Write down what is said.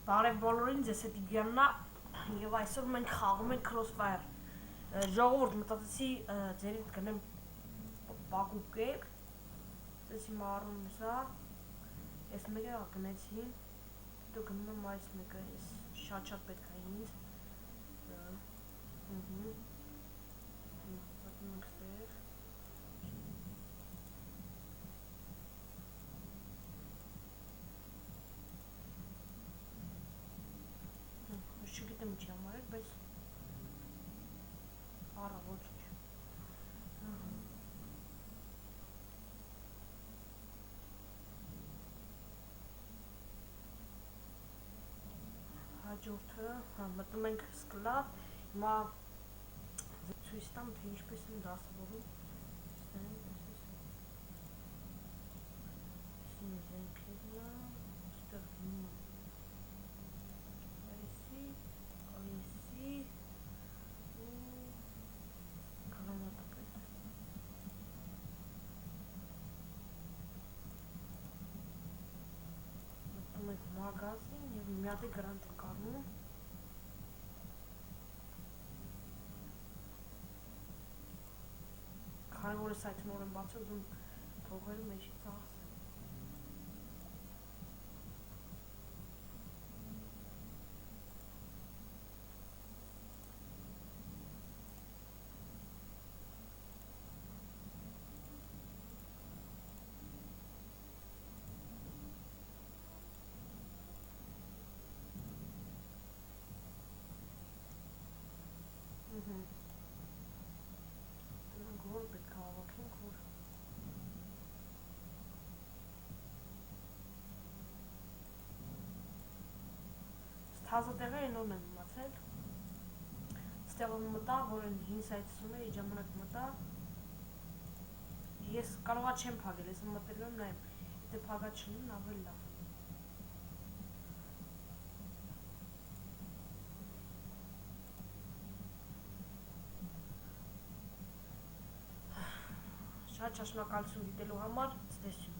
Բարև բոլորին, ձեզ հետ Իգյանն է եւ այսօր մենք խաղում ենք Crossfire։ Ժողովուրդ, մտածեցի ձեր հետ գնեմ Պակուկեք։ Ձեզ հիմա առնում եմ սա։ Այս մեկը գնեցի։ Հետո գնում եմ այս մեկը, այս շատ պետք է ինձ։ Պատմում ենք ստեղ։ Չգիտեմ ինչի համար էր, բայց առա ոչինչ։ Հաջորդը, մտնում ենք սկլավ, հիմա ցույց տամ, թե ինչպես եմ դասավորում։ Զենքերն ստեղ մագազին և մի հատ է գրանտ ենք առնում։ Քանի որ ես այդ նոր եմ բացել, ուզում թողերը մեջի ծախսեմ։ Գոր պետք է հավաքենք, որ թազա տեղը այնորն եմ մացել։ Ստեղ մտա, որ են հին սայթսում է, ժամանակ մտա։ Ես կարողա չեմ փագել, ես մտելու եմ նայեմ, եթե փագած չնին, ավելի լավ։ Շատ շնորհակալություն դիտելու համար, ցտեսություն։